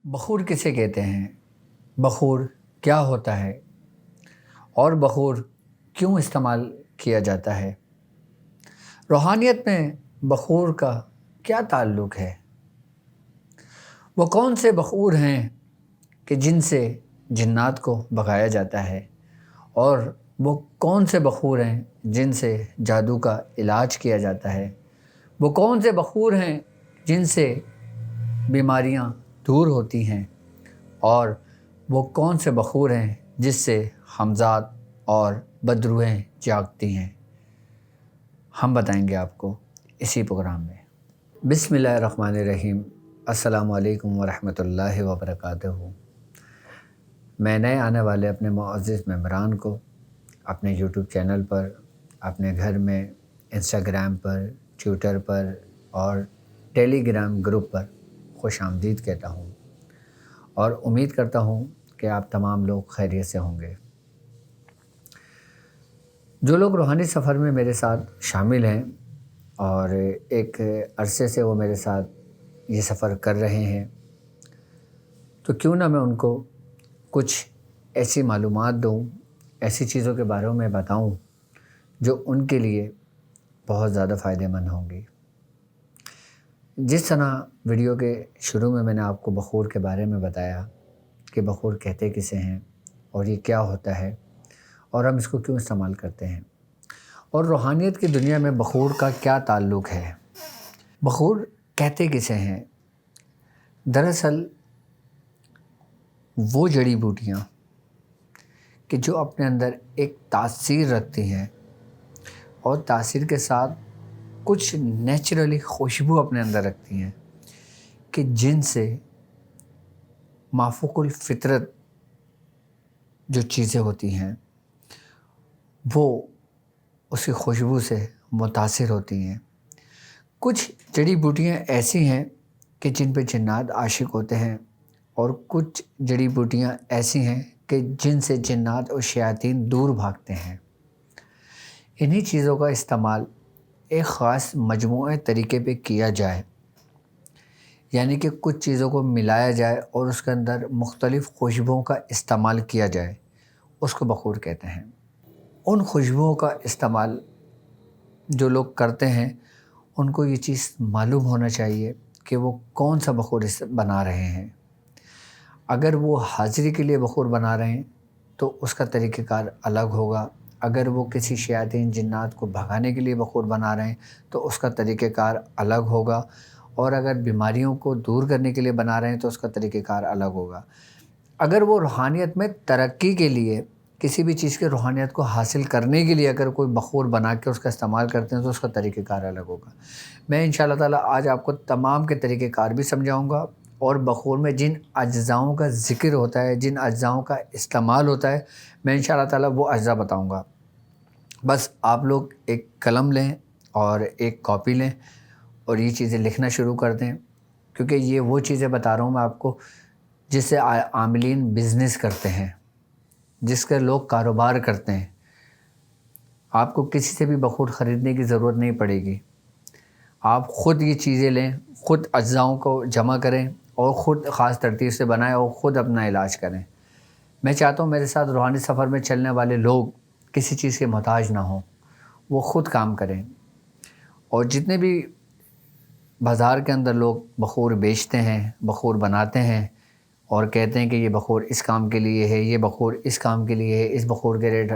بخور کسے کہتے ہیں؟ بخور کیا ہوتا ہے؟ اور بخور کیوں استعمال کیا جاتا ہے؟ روحانیت میں بخور کا کیا تعلق ہے؟ وہ کون سے بخور ہیں کہ جن سے جنات کو بھگایا جاتا ہے؟ اور وہ کون سے بخور ہیں جن سے جادو کا علاج کیا جاتا ہے؟ وہ کون سے بخور ہیں جن سے بیماریاں دور ہوتی ہیں؟ اور وہ کون سے بخور ہیں جس سے حمزات اور بدروحیں جاگتی ہیں؟ ہم بتائیں گے آپ کو اسی پروگرام میں۔ بسم اللہ الرحمن الرحیم۔ السلام علیکم ورحمۃ اللہ وبرکاتہ۔ میں نئے آنے والے اپنے معزز ممبران کو اپنے یوٹیوب چینل پر، اپنے گھر میں، انسٹاگرام پر، ٹویٹر پر اور ٹیلی گرام گروپ پر خوش آمدید کہتا ہوں، اور امید کرتا ہوں کہ آپ تمام لوگ خیریت سے ہوں گے۔ جو لوگ روحانی سفر میں میرے ساتھ شامل ہیں اور ایک عرصے سے وہ میرے ساتھ یہ سفر کر رہے ہیں، تو کیوں نہ میں ان کو کچھ ایسی معلومات دوں، ایسی چیزوں کے بارے میں بتاؤں جو ان کے لیے بہت زیادہ فائدہ مند ہوں گی۔ جس طرح ویڈیو کے شروع میں نے آپ کو بخور کے بارے میں بتایا کہ بخور کہتے کسے ہیں اور یہ کیا ہوتا ہے اور ہم اس کو کیوں استعمال کرتے ہیں، اور روحانیت کی دنیا میں بخور کا کیا تعلق ہے، بخور کہتے کسے ہیں۔ دراصل وہ جڑی بوٹیاں کہ جو اپنے اندر ایک تاثیر رکھتی ہیں اور تاثیر کے ساتھ کچھ نیچرلی خوشبو اپنے اندر رکھتی ہیں، کہ جن سے مافوق الفطرت جو چیزیں ہوتی ہیں وہ اس کی خوشبو سے متاثر ہوتی ہیں۔ کچھ جڑی بوٹیاں ایسی ہیں کہ جن پہ جنات عاشق ہوتے ہیں، اور کچھ جڑی بوٹیاں ایسی ہیں کہ جن سے جنات اور شیاطین دور بھاگتے ہیں۔ انہی چیزوں کا استعمال ایک خاص مجموعے طریقے پہ کیا جائے، یعنی کہ کچھ چیزوں کو ملایا جائے اور اس کے اندر مختلف خوشبوؤں کا استعمال کیا جائے، اس کو بخور کہتے ہیں۔ ان خوشبوؤں کا استعمال جو لوگ کرتے ہیں ان کو یہ چیز معلوم ہونا چاہیے کہ وہ کون سا بخور بنا رہے ہیں۔ اگر وہ حاضری کے لیے بخور بنا رہے ہیں تو اس کا طریقہ کار الگ ہوگا۔ اگر وہ کسی شیاطین جنات کو بھگانے کے لیے بخور بنا رہے ہیں تو اس کا طریقہ کار الگ ہوگا، اور اگر بیماریوں کو دور کرنے کے لیے بنا رہے ہیں تو اس کا طریقہ کار الگ ہوگا۔ اگر وہ روحانیت میں ترقی کے لیے، کسی بھی چیز کے روحانیت کو حاصل کرنے کے لیے اگر کوئی بخور بنا کے اس کا استعمال کرتے ہیں تو اس کا طریقہ کار الگ ہوگا۔ میں انشاءاللہ تعالیٰ آج آپ کو تمام کے طریقہ کار بھی سمجھاؤں گا، اور بخور میں جن اجزاؤں کا ذکر ہوتا ہے، جن اجزاؤں کا استعمال ہوتا ہے، میں انشاءاللہ تعالیٰ وہ اجزاء بتاؤں گا۔ بس آپ لوگ ایک قلم لیں اور ایک کاپی لیں اور یہ چیزیں لکھنا شروع کر دیں، کیونکہ یہ وہ چیزیں بتا رہا ہوں میں آپ کو جس سے عاملین بزنس کرتے ہیں، جس کے لوگ کاروبار کرتے ہیں۔ آپ کو کسی سے بھی بخور خریدنے کی ضرورت نہیں پڑے گی۔ آپ خود یہ چیزیں لیں، خود اجزاؤں کو جمع کریں اور خود خاص ترتیب سے بنائیں اور خود اپنا علاج کریں۔ میں چاہتا ہوں میرے ساتھ روحانی سفر میں چلنے والے لوگ کسی چیز کے محتاج نہ ہوں، وہ خود کام کریں۔ اور جتنے بھی بازار کے اندر لوگ بخور بیچتے ہیں، بخور بناتے ہیں اور کہتے ہیں کہ یہ بخور اس کام کے لیے ہے، یہ بخور اس کام کے لیے ہے، اس بخور کے ریٹ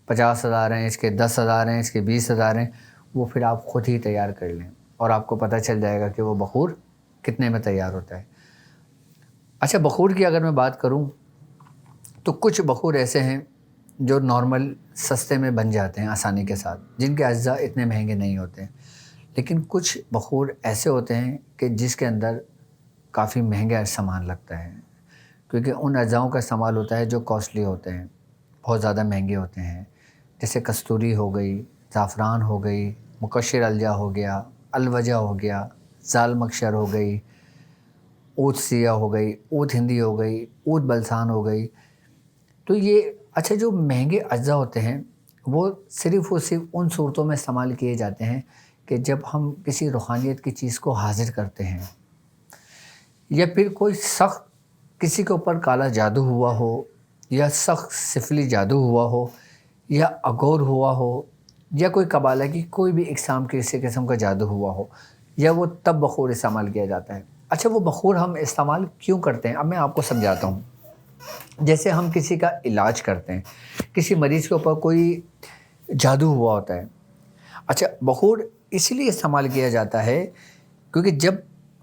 50,000 ہیں، اس کے 10,000 ہیں، اس کے 20,000 ہیں، وہ پھر آپ خود ہی تیار کر لیں اور آپ کو پتہ چل جائے گا کہ وہ بخور کتنے میں تیار ہوتا ہے۔ اچھا، بخور کی اگر میں بات کروں تو کچھ بخور ایسے ہیں جو نارمل سستے میں بن جاتے ہیں آسانی کے ساتھ، جن کے اجزاء اتنے مہنگے نہیں ہوتے ہیں، لیکن کچھ بخور ایسے ہوتے ہیں کہ جس کے اندر کافی مہنگا سامان لگتا ہے، کیونکہ ان اجزاؤں کا استعمال ہوتا ہے جو کاسٹلی ہوتے ہیں، بہت زیادہ مہنگے ہوتے ہیں، جیسے کستوری ہو گئی، زعفران ہو گئی، مکشر الجا ہو گیا، الوجا ہو گیا، زال مکشر ہو گئی، عود سیاہ ہو گئی، عود ہندی ہو گئی، عود بلسان ہو گئی۔ تو یہ اچھا جو مہنگے اجزاء ہوتے ہیں وہ صرف ان صورتوں میں استعمال کیے جاتے ہیں کہ جب ہم کسی روحانیت کی چیز کو حاضر کرتے ہیں، یا پھر کوئی سخت کسی کے اوپر کالا جادو ہوا ہو یا سخت سفلی جادو ہوا ہو یا اغور ہوا ہو یا کوئی قبالہ کی کوئی بھی اقسام کسی قسم کا جادو ہوا ہو، یا وہ تب بخور استعمال کیا جاتا ہے۔ اچھا، وہ بخور ہم استعمال کیوں کرتے ہیں؟ اب میں آپ کو سمجھاتا ہوں۔ جیسے ہم کسی کا علاج کرتے ہیں، کسی مریض کے اوپر کوئی جادو ہوا ہوتا ہے، اچھا بخور اس لیے استعمال کیا جاتا ہے کیونکہ جب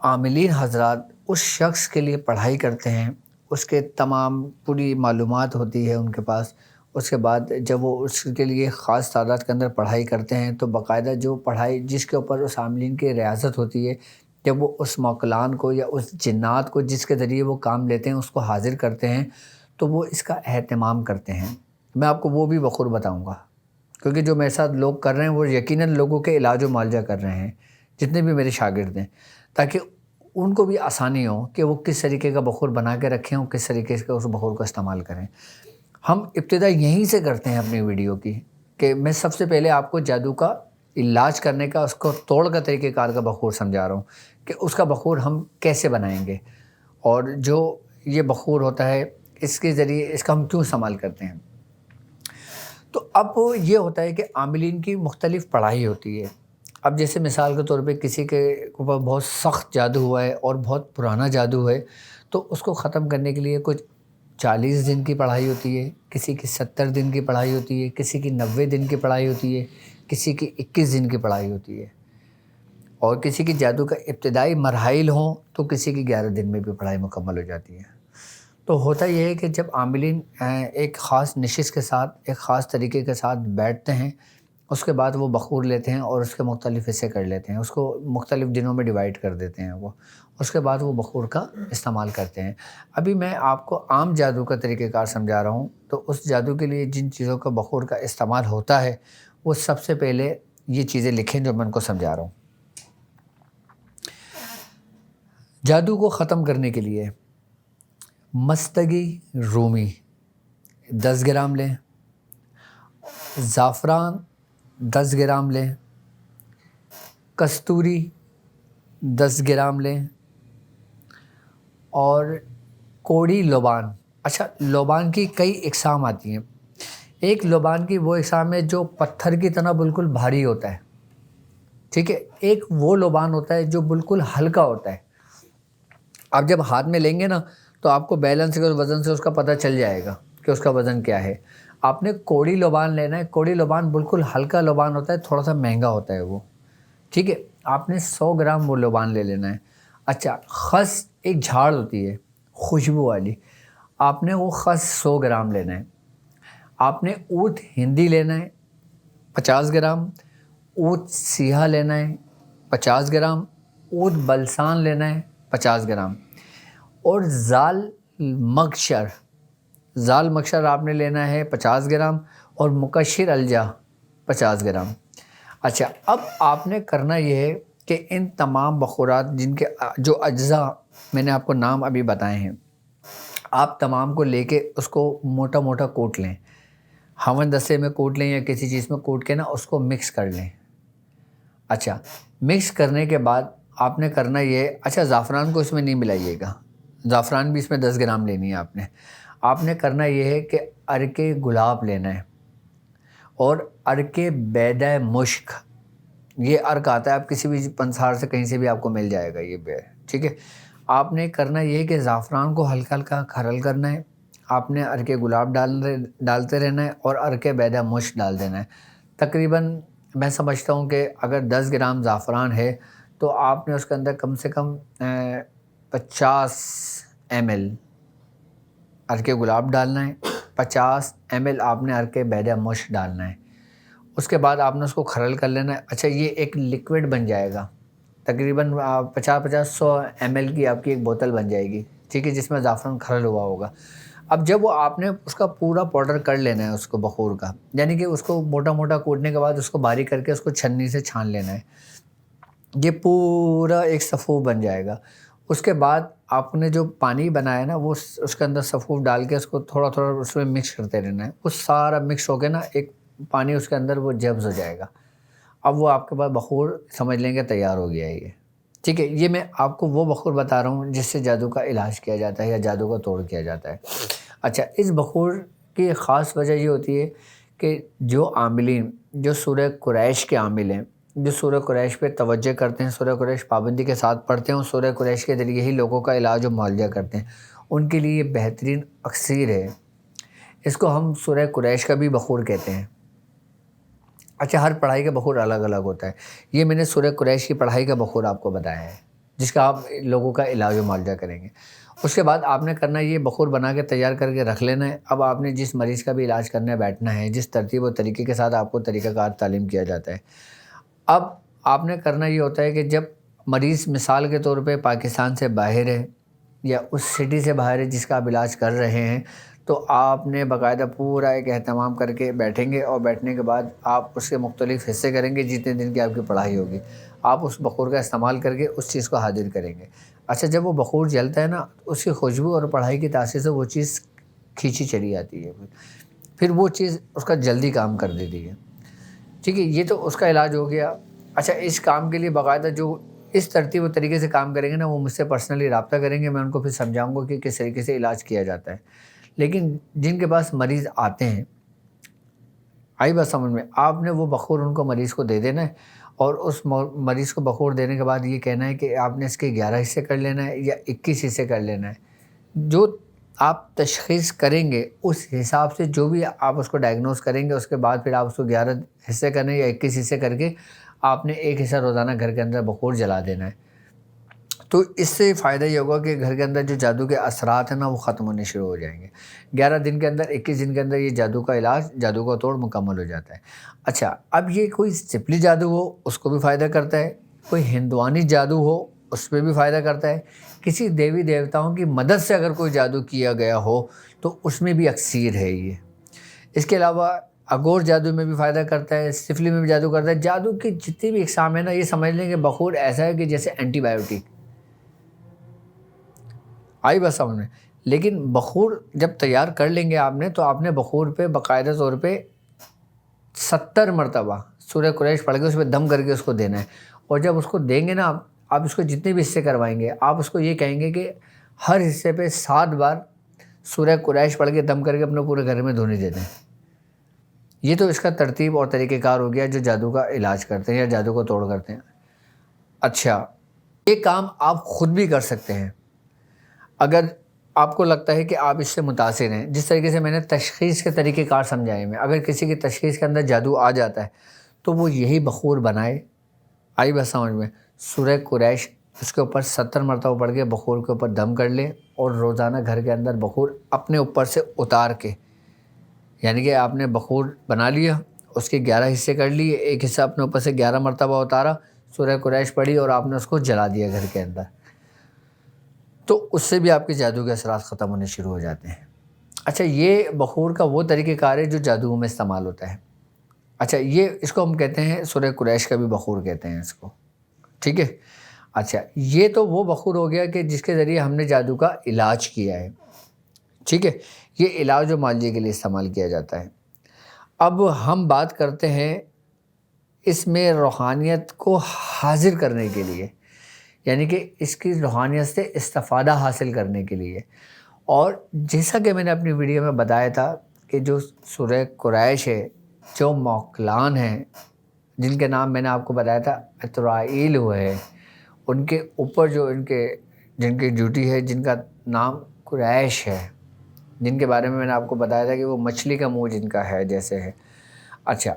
عاملین حضرات اس شخص کے لیے پڑھائی کرتے ہیں، اس کے تمام پوری معلومات ہوتی ہے ان کے پاس، اس کے بعد جب وہ اس کے لیے خاص تعداد کے اندر پڑھائی کرتے ہیں تو باقاعدہ جو پڑھائی جس کے اوپر اس عاملین کی ریاضت ہوتی ہے، جب وہ اس موکلان کو یا اس جنات کو جس کے ذریعے وہ کام لیتے ہیں اس کو حاضر کرتے ہیں تو وہ اس کا اہتمام کرتے ہیں۔ میں آپ کو وہ بھی بخور بتاؤں گا، کیونکہ جو میرے ساتھ لوگ کر رہے ہیں وہ یقیناً لوگوں کے علاج و معالجہ کر رہے ہیں، جتنے بھی میرے شاگرد ہیں، تاکہ ان کو بھی آسانی ہو کہ وہ کس طریقے کا بخور بنا کے رکھیں اور کس طریقے سے اس بخور کو استعمال کریں۔ ہم ابتدا یہیں سے کرتے ہیں اپنی ویڈیو کی، کہ میں سب سے پہلے آپ کو جادو کا علاج کرنے کا، اس کو توڑ کا طریقہ کار کا بخور سمجھا رہا ہوں کہ اس کا بخور ہم کیسے بنائیں گے، اور جو یہ بخور ہوتا ہے اس کے ذریعے اس کا ہم کیوں استعمال کرتے ہیں۔ تو اب یہ ہوتا ہے کہ عاملین کی مختلف پڑھائی ہوتی ہے۔ اب جیسے مثال کے طور پہ کسی کے اوپر بہت سخت جادو ہوا ہے اور بہت پرانا جادو ہے، تو اس کو ختم کرنے کے لیے کچھ 40 دن کی پڑھائی ہوتی ہے، کسی کی 70 دن کی پڑھائی ہوتی ہے، کسی کی 90 دن کی پڑھائی ہوتی ہے، کسی کی 21 دن کی پڑھائی ہوتی ہے، اور کسی کی جادو کا ابتدائی مراحل ہوں تو کسی کی 11 دن میں بھی پڑھائی مکمل ہو جاتی ہے۔ تو ہوتا یہ ہے کہ جب عاملین ایک خاص نشست کے ساتھ، ایک خاص طریقے کے ساتھ بیٹھتے ہیں، اس کے بعد وہ بخور لیتے ہیں اور اس کے مختلف حصے کر لیتے ہیں، اس کو مختلف دنوں میں ڈیوائیڈ کر دیتے ہیں، وہ اس کے بعد وہ بخور کا استعمال کرتے ہیں۔ ابھی میں آپ کو عام جادو کا طریقہ کار سمجھا رہا ہوں، تو اس جادو کے لیے جن چیزوں کا بخور کا استعمال ہوتا ہے وہ سب سے پہلے یہ چیزیں لکھیں جو میں ان کو سمجھا رہا ہوں۔ جادو کو ختم کرنے کے لیے مصطگی رومی 10 گرام لیں، زعفران 10 گرام لیں، کستوری 10 گرام لیں، اور کوڑی لوبان۔ اچھا، لوبان کی کئی اقسام آتی ہیں۔ ایک لوبان کی وہ اقسام ہے جو پتھر کی طرح بالکل بھاری ہوتا ہے، ٹھیک ہے۔ ایک وہ لوبان ہوتا ہے جو بالکل ہلکا ہوتا ہے، آپ جب ہاتھ میں لیں گے نا تو آپ کو بیلنس کے وزن سے اس کا پتہ چل جائے گا کہ اس کا وزن کیا ہے۔ آپ نے کوڑی لوبان لینا ہے۔ کوڑی لوبان بالکل ہلکا لوبان ہوتا ہے، تھوڑا سا مہنگا ہوتا ہے وہ، ٹھیک ہے۔ آپ نے 100 گرام وہ لوبان لے لینا ہے۔ اچھا، خس ایک جھاڑ ہوتی ہے خوشبو والی، آپ نے وہ خس 100 گرام لینا ہے۔ آپ نے اونٹ ہندی لینا ہے 50 گرام، اونٹ سیاہ لینا ہے 50 گرام، اونٹ بلسان لینا ہے 50 گرام، اور زال مکشر آپ نے لینا ہے 50 گرام، اور مکشر الجا 50 گرام۔ اچھا، اب آپ نے کرنا یہ ہے کہ ان تمام بخورات جن کے جو اجزاء میں نے آپ کو نام ابھی بتائے ہیں، آپ تمام کو لے کے اس کو موٹا موٹا کوٹ لیں، ہون دستے میں کوٹ لیں یا کسی چیز میں کوٹ کے نا اس کو مکس کر لیں۔ اچھا، مکس کرنے کے بعد آپ نے کرنا یہ، اچھا زعفران کو اس میں نہیں ملائیے گا، زعفران بھی اس میں 10 گرام لینی ہے آپ نے کرنا یہ ہے کہ عرق گلاب لینا ہے، اور عرق بیدہ مشک، یہ عرق آتا ہے، آپ کسی بھی پنسار سے کہیں سے بھی آپ کو مل جائے گا یہ ٹھیک ہے۔ آپ نے کرنا یہ ہے کہ زعفران کو ہلکا ہلکا کھرل کرنا ہے، آپ نے عرق گلاب ڈالتے رہنا ہے اور عرق بیدہ مشک ڈال دینا ہے۔ تقریباً میں سمجھتا ہوں کہ اگر 10 گرام زعفران ہے تو آپ نے اس کے اندر کم سے کم 50 ml عرق گلاب ڈالنا ہے، 50 ml آپ نے عرق بیدہ مشک ڈالنا ہے۔ اس کے بعد آپ نے اس کو کھرل کر لینا ہے۔ اچھا، یہ ایک لیکوڈ بن جائے گا، تقریباً 50-100 ml کی آپ کی ایک بوتل بن جائے گی، ٹھیک ہے، جس میں زعفران کھرل ہوا ہوگا۔ اب جب وہ آپ نے اس کا پورا پاؤڈر کر لینا ہے اس کو بخور کا، یعنی کہ اس کو موٹا موٹا کوٹنے کے بعد اس کو باریک کر کے اس کو چھنی سے چھان لینا ہے، یہ پورا ایک صفوف بن جائے گا۔ اس کے بعد آپ نے جو پانی بنایا نا وہ اس کے اندر صفوف ڈال کے اس کو تھوڑا تھوڑا اس میں مکس کرتے رہنا ہے، وہ سارا مکس ہو کے نا ایک پانی اس کے اندر وہ جذب ہو جائے گا۔ اب وہ آپ کے پاس بخور سمجھ لیں گے تیار ہو گیا ہے یہ، ٹھیک ہے، یہ میں آپ کو وہ بخور بتا رہا ہوں جس سے جادو کا علاج کیا جاتا ہے یا جادو کا توڑ کیا جاتا ہے۔ اچھا، اس بخور کی خاص وجہ یہ ہوتی ہے کہ جو عاملین، جو سورہ قریش کے عامل ہیں، جو سورہ قریش پہ توجہ کرتے ہیں، سورہ قریش پابندی کے ساتھ پڑھتے ہیں اور سورہ قریش کے ذریعے ہی لوگوں کا علاج و معالجہ کرتے ہیں، ان کے لیے یہ بہترین اکسیر ہے۔ اس کو ہم سورہ قریش کا بھی بخور کہتے ہیں۔ اچھا، ہر پڑھائی کا بخور الگ الگ ہوتا ہے۔ یہ میں نے سورہ قریش کی پڑھائی کا بخور آپ کو بتایا ہے، جس کا آپ لوگوں کا علاج و معالجہ کریں گے۔ اس کے بعد آپ نے کرنا ہے، یہ بخور بنا کے تیار کر کے رکھ لینا ہے۔ اب آپ نے جس مریض کا بھی علاج کرنا ہے بیٹھنا ہے، جس ترتیب و طریقے کے ساتھ آپ کو طریقہ کار تعلیم کیا جاتا ہے۔ اب آپ نے کرنا یہ ہوتا ہے کہ جب مریض مثال کے طور پہ پاکستان سے باہر ہے یا اس سٹی سے باہر ہے جس کا آپ علاج کر رہے ہیں، تو آپ نے باقاعدہ پورا ایک اہتمام کر کے بیٹھیں گے، اور بیٹھنے کے بعد آپ اس کے مختلف حصے کریں گے۔ جتنے دن کی آپ کی پڑھائی ہوگی، آپ اس بخور کا استعمال کر کے اس چیز کو حاضر کریں گے۔ اچھا، جب وہ بخور جلتا ہے نا، اس کی خوشبو اور پڑھائی کی تاثیر سے وہ چیز کھینچی چلی آتی ہے، پھر وہ چیز اس کا جلدی کام کر دیتی ہے۔ ٹھیک ہے، یہ تو اس کا علاج ہو گیا۔ اچھا، اس کام کے لیے باقاعدہ جو اس ترتیب و طریقے سے کام کریں گے نا، وہ مجھ سے پرسنلی رابطہ کریں گے، میں ان کو پھر سمجھاؤں گا کہ کس طریقے سے علاج کیا جاتا ہے۔ لیکن جن کے پاس مریض آتے ہیں، آئی بات سمجھ میں، آپ نے وہ بخور ان کو مریض کو دے دینا ہے، اور اس مریض کو بخور دینے کے بعد یہ کہنا ہے کہ آپ نے اس کے 11 حصے کر لینا ہے یا 21 حصے کر لینا ہے۔ جو آپ تشخیص کریں گے اس حساب سے، جو بھی آپ اس کو ڈائگنوز کریں گے، اس کے بعد پھر آپ اس کو 11 حصے کرنے یا 21 حصے کر کے آپ نے ایک حصہ روزانہ گھر کے اندر بخور جلا دینا ہے۔ تو اس سے فائدہ یہ ہوگا کہ گھر کے اندر جو جادو کے اثرات ہیں نا، وہ ختم ہونے شروع ہو جائیں گے۔ 11 دن کے اندر، 21 دن کے اندر یہ جادو کا علاج، جادو کا توڑ مکمل ہو جاتا ہے۔ اچھا، اب یہ کوئی سپلی جادو ہو اس کو بھی فائدہ کرتا ہے، کوئی ہندوانی جادو ہو اس پہ بھی فائدہ کرتا ہے، کسی دیوی دیوتاؤں کی مدد سے اگر کوئی جادو کیا گیا ہو تو اس میں بھی اکسیر ہے یہ۔ اس کے علاوہ اگور جادو میں بھی فائدہ کرتا ہے، سفلی میں بھی جادو کرتا ہے۔ جادو کی جتنی بھی اقسام ہے نا، یہ سمجھ لیں کہ بخور ایسا ہے کہ جیسے اینٹی بایوٹک، آئی بس سمجھ میں۔ لیکن بخور جب تیار کر لیں گے آپ نے، تو آپ نے بخور پہ باقاعدہ طور پہ 70 مرتبہ سورہ قریش پڑھ کے اس پہ دم کر کے اس کو دینا ہے۔ اور جب اس کو دیں گے نا آپ اس کو جتنے بھی حصے کروائیں گے، آپ اس کو یہ کہیں گے کہ ہر حصے پہ 7 بار سورہ قریش پڑھ کے دم کر کے اپنے پورے گھر میں دھونے دیتے ہیں۔ یہ تو اس کا ترتیب اور طریقہ کار ہو گیا جو جادو کا علاج کرتے ہیں یا جادو کو توڑ کرتے ہیں۔ اچھا، یہ کام آپ خود بھی کر سکتے ہیں اگر آپ کو لگتا ہے کہ آپ اس سے متاثر ہیں۔ جس طریقے سے میں نے تشخیص کے طریقہ کار سمجھائے میں، اگر کسی کی تشخیص کے اندر جادو آ جاتا ہے تو وہ یہی بخور بنائے، آئی بات سمجھ میں، سورہ قریش اس کے اوپر 70 مرتبہ پڑھ کے بخور کے اوپر دم کر لے، اور روزانہ گھر کے اندر بخور اپنے اوپر سے اتار کے، یعنی کہ آپ نے بخور بنا لیا، اس کے 11 حصے کر لیے، ایک حصہ اپنے اوپر سے 11 مرتبہ اتارا، سورہ قریش پڑھی اور آپ نے اس کو جلا دیا گھر کے اندر، تو اس سے بھی آپ کے جادو کے اثرات ختم ہونے شروع ہو جاتے ہیں۔ اچھا، یہ بخور کا وہ طریقہ کار ہے جو جادو میں استعمال ہوتا ہے۔ اچھا، یہ اس کو ہم کہتے ہیں سورہ قریش کا بھی بخور کہتے ہیں اس کو، ٹھیک ہے۔ اچھا، یہ تو وہ بخور ہو گیا کہ جس کے ذریعے ہم نے جادو کا علاج کیا ہے، ٹھیک ہے۔ یہ علاج و معالجے کے لیے استعمال کیا جاتا ہے۔ اب ہم بات کرتے ہیں اس میں روحانیت کو حاضر کرنے کے لیے، یعنی کہ اس کی روحانیت سے استفادہ حاصل کرنے کے لیے۔ اور جیسا کہ میں نے اپنی ویڈیو میں بتایا تھا کہ جو سورہ قریش ہے، جو موکلان ہیں جن کے نام میں نے آپ کو بتایا تھا اسرائیل ہوئے، ان کے اوپر جو جن کی ڈیوٹی ہے، جن کا نام قریش ہے، جن کے بارے میں میں نے آپ کو بتایا تھا کہ وہ مچھلی کا منہ جن کا ہے جیسے ہے۔ اچھا،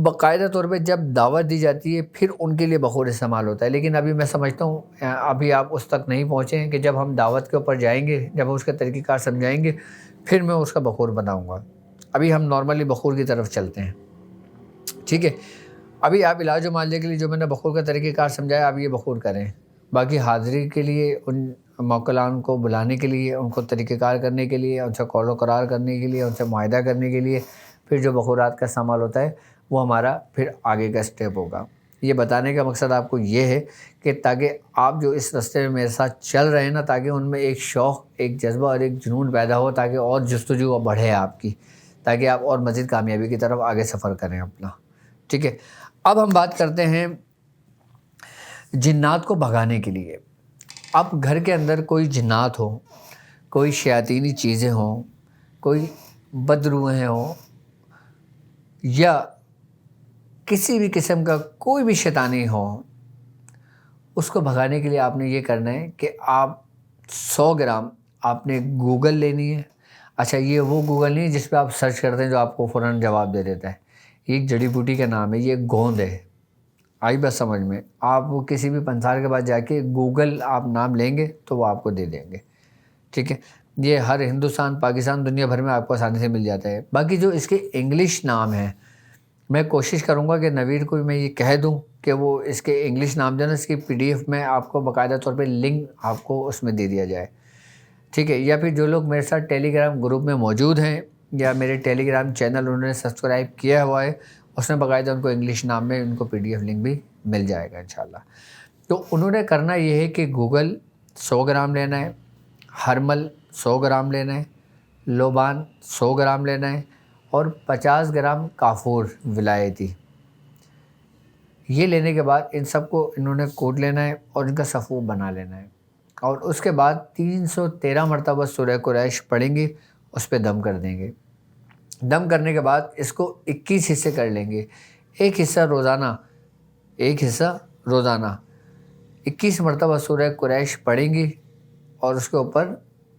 باقاعدہ طور پہ جب دعوت دی جاتی ہے پھر ان کے لیے بخور استعمال ہوتا ہے، لیکن ابھی میں سمجھتا ہوں ابھی آپ اس تک نہیں پہنچے ہیں کہ جب ہم دعوت کے اوپر جائیں گے، جب ہم اس کا طریقہ کار سمجھائیں گے، پھر میں اس کا بخور بناؤں گا۔ ابھی ہم نارملی بخور کی طرف چلتے ہیں، ٹھیک ہے۔ ابھی آپ علاج و معالجے کے لیے جو میں نے بخور کا طریقہ کار سمجھایا، آپ یہ بخور کریں۔ باقی حاضری کے لیے، ان موکلان کو بلانے کے لیے، ان کو طریقہ کار کرنے کے لیے، ان سے قول و قرار کرنے کے لیے، ان سے معاہدہ کرنے کے لیے پھر جو بخورات کا استعمال ہوتا ہے وہ ہمارا پھر آگے کا اسٹیپ ہوگا۔ یہ بتانے کا مقصد آپ کو یہ ہے کہ تاکہ آپ جو اس راستے میں میرے ساتھ چل رہے ہیں نا، تاکہ ان میں ایک شوق، ایک جذبہ اور ایک جنون پیدا ہو، تاکہ اور جستجو بڑھے آپ کی، تاکہ آپ اور مزید کامیابی کی طرف آگے سفر کریں اپنا، ٹھیک ہے۔ اب ہم بات کرتے ہیں جنات کو بھگانے کے لیے، اب گھر کے اندر کوئی جنات ہو، کوئی شیاطینی چیزیں ہوں، کوئی بدروحیں ہوں، یا کسی بھی قسم کا کوئی بھی شیطانی ہو، اس کو بھگانے کے لیے آپ نے یہ کرنا ہے کہ آپ 100 گرام آپ نے گوگل لینی ہے۔ اچھا، یہ وہ گوگل نہیں جس پہ آپ سرچ کرتے ہیں جو آپ کو فوراً جواب دے دیتا ہے، یہ ایک جڑی بوٹی کا نام ہے، یہ گوند ہے، آئی بس سمجھ میں؟ آپ وہ کسی بھی پنسار کے پاس جا کے گوگل آپ نام لیں گے تو وہ آپ کو دے دیں گے، ٹھیک ہے؟ یہ ہر ہندوستان، پاکستان، دنیا بھر میں آپ کو آسانی سے مل جاتا ہے۔ باقی جو اس کے انگلش نام ہیں، میں کوشش کروں گا کہ نوید کو میں یہ کہہ دوں کہ وہ اس کے انگلش نام جو ہے نا، اس کی PDF میں آپ کو باقاعدہ طور پہ لنک آپ کو اس میں دے دیا جائے، ٹھیک ہے؟ یا پھر جو لوگ میرے ساتھ ٹیلی گرام گروپ میں موجود ہیں یا میرے ٹیلی گرام چینل انہوں نے سبسکرائب کیا ہوا ہے، اس میں باقاعدہ ان کو انگلش نام میں ان کو PDF لنک بھی مل جائے گا انشاءاللہ۔ تو انہوں نے کرنا یہ ہے کہ گوگل 100 گرام لینا ہے، ہرمل 100 گرام لینا ہے، لوبان 100 گرام لینا ہے، اور 50 گرام کافور ولایتی۔ یہ لینے کے بعد ان سب کو انہوں نے کوٹ لینا ہے اور ان کا صفوف بنا لینا ہے، اور اس کے بعد 313 مرتبہ سورہ قریش پڑھیں گے، اس پہ دم کر دیں گے۔ دم کرنے کے بعد اس کو 21 حصے کر لیں گے، ایک حصہ روزانہ 21 مرتبہ سورہ قریش پڑھیں گے، اور اس کے اوپر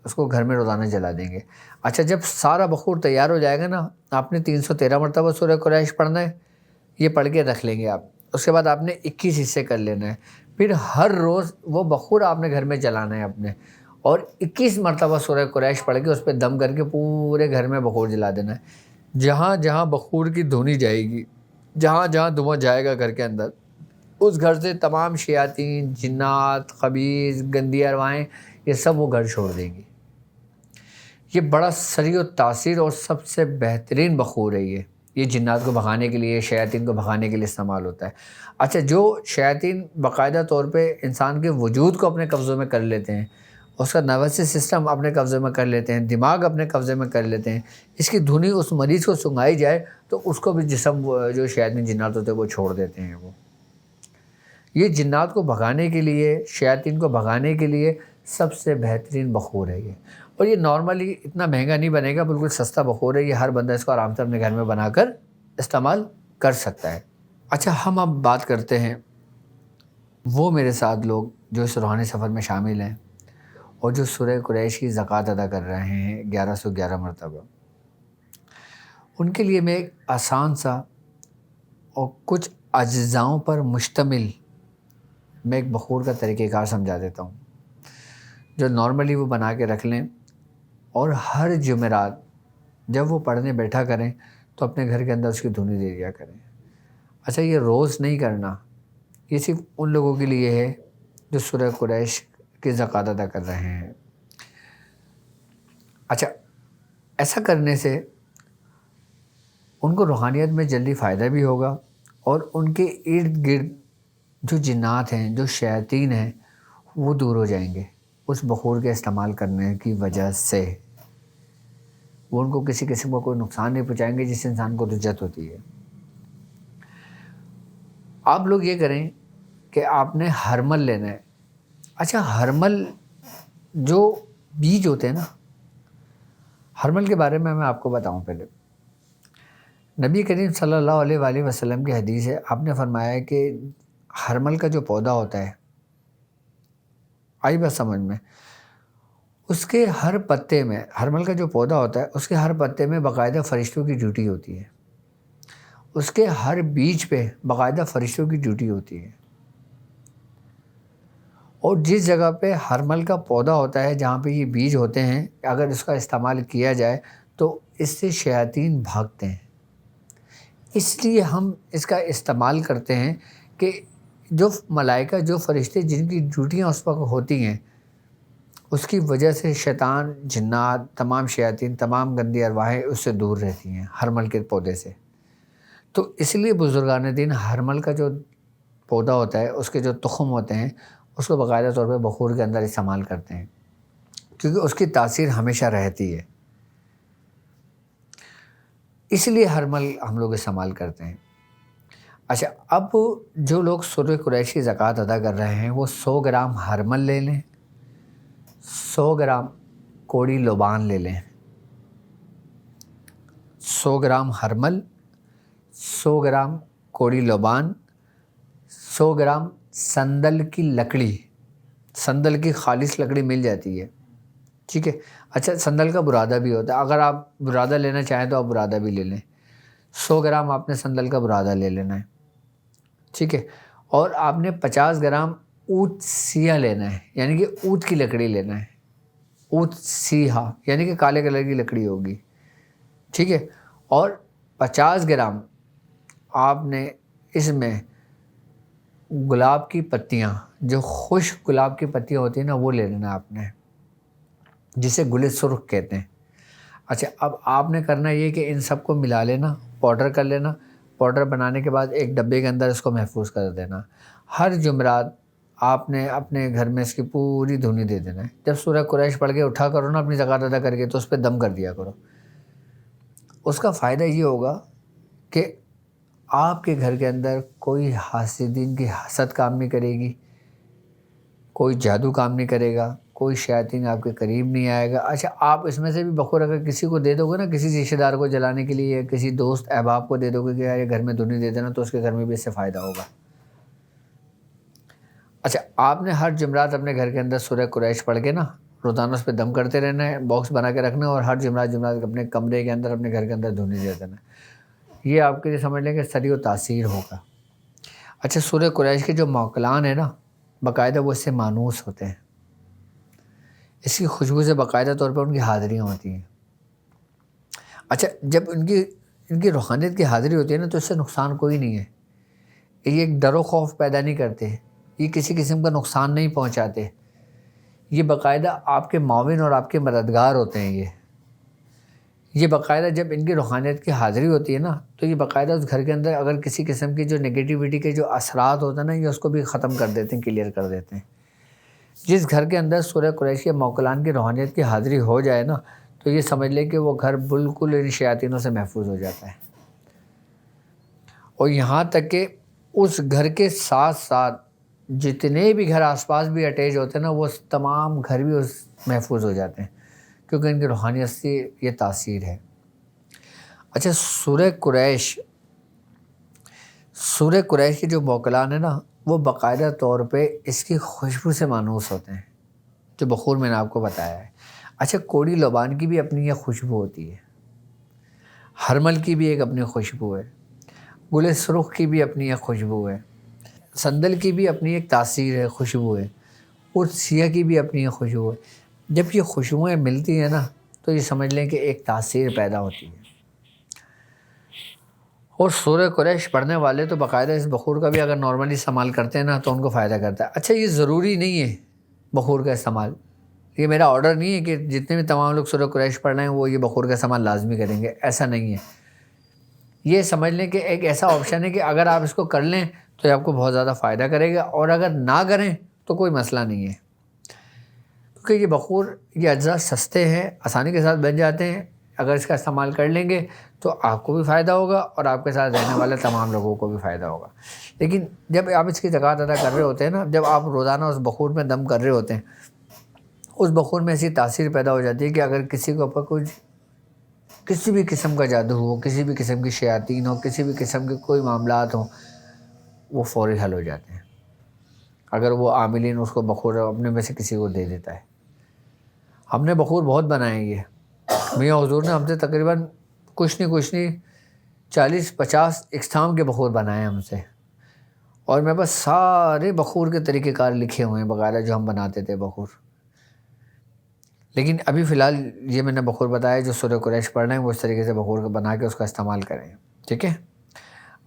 اس کو گھر میں روزانہ جلا دیں گے۔ اچھا، جب سارا بخور تیار ہو جائے گا نا، آپ نے 313 مرتبہ سورہ قریش پڑھنا ہے، یہ پڑھ کے رکھ لیں گے آپ۔ اس کے بعد آپ نے 21 حصے کر لینا ہے، پھر ہر روز وہ بخور آپ نے گھر میں جلانا ہے اپنے، اور 21 مرتبہ سورہ قریش پڑھ کے اس پہ دم کر کے پورے گھر میں بخور جلا دینا ہے۔ جہاں جہاں بخور کی دھونی جائے گی، جہاں جہاں دھواں جائے گا گھر کے اندر، اس گھر سے تمام شیاطین، جنات، خبیث، گندی ارواحیں، یہ سب وہ گھر چھوڑ دیں گی۔ یہ بڑا سریع التاثیر اور سب سے بہترین بخور ہے یہ جنات کو بھگانے کے لیے، شیاطین کو بھگانے کے لیے استعمال ہوتا ہے۔ اچھا، جو شیاطین باقاعدہ طور پہ انسان کے وجود کو اپنے قبضے میں کر لیتے ہیں، اس کا نروس سسٹم اپنے قبضے میں کر لیتے ہیں، دماغ اپنے قبضے میں کر لیتے ہیں، اس کی دھنی اس مریض کو سنگھائی جائے تو اس کو بھی جسم جو شیاطین جنات ہوتے ہیں وہ چھوڑ دیتے ہیں۔ وہ یہ جنات کو بھگانے کے لیے، شیاطین کو بھگانے کے لیے سب سے بہترین بخور ہے یہ، اور یہ نارملی اتنا مہنگا نہیں بنے گا، بالکل سستا بخور ہے، یہ ہر بندہ اس کو آرام سے اپنے گھر میں بنا کر استعمال کر سکتا ہے۔ اچھا، ہم اب بات کرتے ہیں وہ میرے ساتھ لوگ جو اس روحانی سفر میں شامل ہیں اور جو سورہ قریش کی زکوٰۃ ادا کر رہے ہیں 1111 مرتبہ۔ ان کے لیے میں ایک آسان سا اور کچھ اجزاؤں پر مشتمل میں ایک بخور کا طریقہ کار سمجھا دیتا ہوں، جو نارملی وہ بنا کے رکھ لیں، اور ہر جمعرات جب وہ پڑھنے بیٹھا کریں تو اپنے گھر کے اندر اس کی دھنی دے دیا کریں۔ اچھا، یہ روز نہیں کرنا، یہ صرف ان لوگوں کے لیے ہے جو سورہ قریش کی زکوٰۃ ادا کر رہے ہیں۔ اچھا، ایسا کرنے سے ان کو روحانیت میں جلدی فائدہ بھی ہوگا، اور ان کے ارد گرد جو جنات ہیں، جو شیاطین ہیں، وہ دور ہو جائیں گے اس بخور کے استعمال کرنے کی وجہ سے۔ وہ ان کو کسی قسم کا کوئی نقصان نہیں پہنچائیں گے، جس سے انسان کو رجت ہوتی ہے۔ آپ لوگ یہ کریں کہ آپ نے ہرمل لینا ہے۔ اچھا، ہرمل جو بیج ہوتے ہیں نا، ہرمل کے بارے میں آپ کو بتاؤں پہلے۔ نبی کریم صلی اللہ علیہ وآلہ وسلم کی حدیث ہے، آپ نے فرمایا کہ ہرمل کا جو پودا ہوتا ہے، آئی بات سمجھ میں، اس کے ہر پتے میں، ہرمل کا جو پودا ہوتا ہے اس کے ہر پتے میں باقاعدہ فرشتوں کی ڈیوٹی ہوتی ہے، اس کے ہر بیج پہ باقاعدہ فرشتوں کی ڈیوٹی ہوتی ہے۔ اور جس جگہ پہ ہرمل کا پودا ہوتا ہے، جہاں پہ یہ بیج ہوتے ہیں، اگر اس کا استعمال کیا جائے تو اس سے شیاطین بھاگتے ہیں۔ اس لیے ہم اس کا استعمال کرتے ہیں کہ جو ملائکہ، جو فرشتے جن کی ڈیوٹیاں اس وقت ہوتی ہیں، اس کی وجہ سے شیطان، جنات، تمام شیاطین، تمام گندی ارواحیں اس سے دور رہتی ہیں ہرمل کے پودے سے۔ تو اس لیے بزرگان دین ہرمل کا جو پودا ہوتا ہے، اس کے جو تخم ہوتے ہیں، اس کو باقاعدہ طور پہ بخور کے اندر استعمال کرتے ہیں، کیونکہ اس کی تاثیر ہمیشہ رہتی ہے۔ اس لیے ہرمل ہم لوگ استعمال کرتے ہیں۔ اچھا، اب جو لوگ سورہ قریش کی زکوٰۃ ادا کر رہے ہیں وہ 100 گرام ہرمل لے لیں، 100 گرام کوڑی لبان لے لیں، 100 گرام ہرمل، 100 گرام کوڑی لبان، 100 گرام سندل کی لکڑی، سندل کی خالص لکڑی مل جاتی ہے، ٹھیک ہے۔ اچھا، سندل کا برادہ بھی ہوتا ہے، اگر آپ برادہ لینا چاہیں تو آپ برادہ بھی لے لیں۔ 100 گرام آپ نے سندل کا برادہ لے لینا ہے، ٹھیک ہے۔ اور آپ نے 50 گرام اونٹ سیاہ لینا ہے، یعنی کہ اونٹ کی لکڑی لینا ہے، اونٹ سیاہ یعنی کہ کالے کلر کی لکڑی ہوگی، ٹھیک ہے۔ اور 50 گرام آپ نے اس میں گلاب کی پتیاں، جو خشک گلاب کی پتیاں ہوتی ہیں نا، وہ لے لینا آپ نے، جسے گل سرخ کہتے ہیں۔ اچھا، اب آپ نے کرنا یہ کہ ان سب کو ملا لینا، پاؤڈر کر لینا۔ پاؤڈر بنانے کے بعد ایک ڈبے کے اندر اس کو محفوظ کر دینا۔ ہر جمعرات آپ نے اپنے گھر میں اس کی پوری دھنی دے دینا ہے۔ جب سورہ قریش پڑھ کے اٹھا کرو نا اپنی زکوٰۃ ادا کر کے، تو اس پہ دم کر دیا کرو۔ اس کا فائدہ یہ ہوگا کہ آپ کے گھر کے اندر کوئی حاسدین کی حسد کام نہیں کرے گی، کوئی جادو کام نہیں کرے گا، کوئی شیاطین آپ کے قریب نہیں آئے گا۔ اچھا، آپ اس میں سے بھی بخور اگر کسی کو دے دو گے نا، کسی رشتہ دار کو جلانے کے لیے، یا کسی دوست احباب کو دے دو گے کہ یار یہ گھر میں دھنی دے دینا، تو اس کے گھر میں بھی اس سے فائدہ ہوگا۔ اچھا، آپ نے ہر جمعرات اپنے گھر کے اندر سورہ قریش پڑھ کے نا روزانہ اس پہ دم کرتے رہنا ہے، باکس بنا کے رکھنا ہے، اور ہر جمعرات اپنے کمرے کے اندر، اپنے گھر کے اندر دھنی دے دینا ہے۔ یہ آپ کے لیے سمجھ لیں کہ سری و تاثیر ہوگا۔ اچھا، سورہ قریش کے جو موکلان ہیں نا، باقاعدہ وہ اس سے مانوس ہوتے ہیں، اس کی خوشبو سے باقاعدہ طور پر ان کی حاضریاں ہوتی ہیں۔ اچھا، جب ان کی روحانیت کی حاضری ہوتی ہے نا، تو اس سے نقصان کوئی نہیں ہے۔ یہ ایک ڈر و خوف پیدا نہیں کرتے، یہ کسی قسم کا نقصان نہیں پہنچاتے، یہ باقاعدہ آپ کے معاون اور آپ کے مددگار ہوتے ہیں۔ یہ باقاعدہ جب ان کی روحانیت کی حاضری ہوتی ہے نا، تو یہ باقاعدہ اس گھر کے اندر اگر کسی قسم کی جو نگیٹیوٹی کے جو اثرات ہوتے ہیں نا، یہ اس کو بھی ختم کر دیتے ہیں، کلیئر کر دیتے ہیں۔ جس گھر کے اندر سورہ قریش کے موکلان کی روحانیت کی حاضری ہو جائے نا، تو یہ سمجھ لیں کہ وہ گھر بالکل ان شیاطینوں سے محفوظ ہو جاتا ہے۔ اور یہاں تک کہ اس گھر کے ساتھ ساتھ جتنے بھی گھر آس پاس بھی اٹیچ ہوتے ہیں نا، وہ تمام گھر بھی محفوظ ہو جاتے ہیں، کیونکہ ان کی روحانیت سے یہ تاثیر ہے۔ اچھا، سورہ قریش کے جو موکلان ہیں نا، وہ باقاعدہ طور پہ اس کی خوشبو سے مانوس ہوتے ہیں، جو بخور میں نے آپ کو بتایا ہے۔ اچھا، کوڑی لبان کی بھی اپنی یہ خوشبو ہوتی ہے، ہرمل کی بھی ایک اپنی خوشبو ہے، گل سرخ کی بھی اپنی ایک خوشبو ہے، سندل کی بھی اپنی ایک تاثیر ہے، خوشبو ہے، اور سیاہ کی بھی اپنی ایک خوشبو ہے۔ جب یہ خوشبوئیں ملتی ہیں نا، تو یہ سمجھ لیں کہ ایک تاثیر پیدا ہوتی ہے۔ اور سورہ قریش پڑھنے والے تو باقاعدہ اس بخور کا بھی اگر نارملی استعمال کرتے ہیں نا، تو ان کو فائدہ کرتا ہے۔ اچھا، یہ ضروری نہیں ہے بخور کا استعمال، یہ میرا آرڈر نہیں ہے کہ جتنے بھی تمام لوگ سورہ قریش پڑھ رہے ہیں وہ یہ بخور کا استعمال لازمی کریں گے، ایسا نہیں ہے۔ یہ سمجھ لیں کہ ایک ایسا آپشن ہے کہ اگر آپ اس کو کر لیں تو یہ آپ کو بہت زیادہ فائدہ کرے گا، اور اگر نہ کریں تو کوئی مسئلہ نہیں ہے، کیونکہ یہ بخور، یہ اجزاء سستے ہیں، آسانی کے ساتھ بن جاتے ہیں۔ اگر اس کا استعمال کر لیں گے تو آپ کو بھی فائدہ ہوگا، اور آپ کے ساتھ رہنے والے تمام لوگوں کو بھی فائدہ ہوگا۔ لیکن جب آپ اس کی زکوٰۃ ادا کر رہے ہوتے ہیں نا، جب آپ روزانہ اس بخور میں دم کر رہے ہوتے ہیں، اس بخور میں ایسی تاثیر پیدا ہو جاتی ہے کہ اگر کسی کے اوپر کسی بھی قسم کا جادو ہو، کسی بھی قسم کی شیاطین ہو، کسی بھی قسم کے کوئی معاملات ہوں، وہ فوری حل ہو جاتے ہیں، اگر وہ عاملین اس کو بخور اپنے میں سے کسی کو دے دیتا ہے۔ ہم نے بخور بہت بنائے ہیں، یہ میاں حضور نے ہم سے تقریباً کچھ نہیں 40-50 اقسام کے بخور بنائے ہیں ہم سے، اور میرے پاس سارے بخور کے طریقہ کار لکھے ہوئے ہیں باقاعدہ، جو ہم بناتے تھے بخور۔ لیکن ابھی فی الحال یہ میں نے بخور بتایا جو سورہ قریش پڑھ رہے ہیں، وہ اس طریقے سے بخور کو بنا کے اس کا استعمال کریں، ٹھیک ہے۔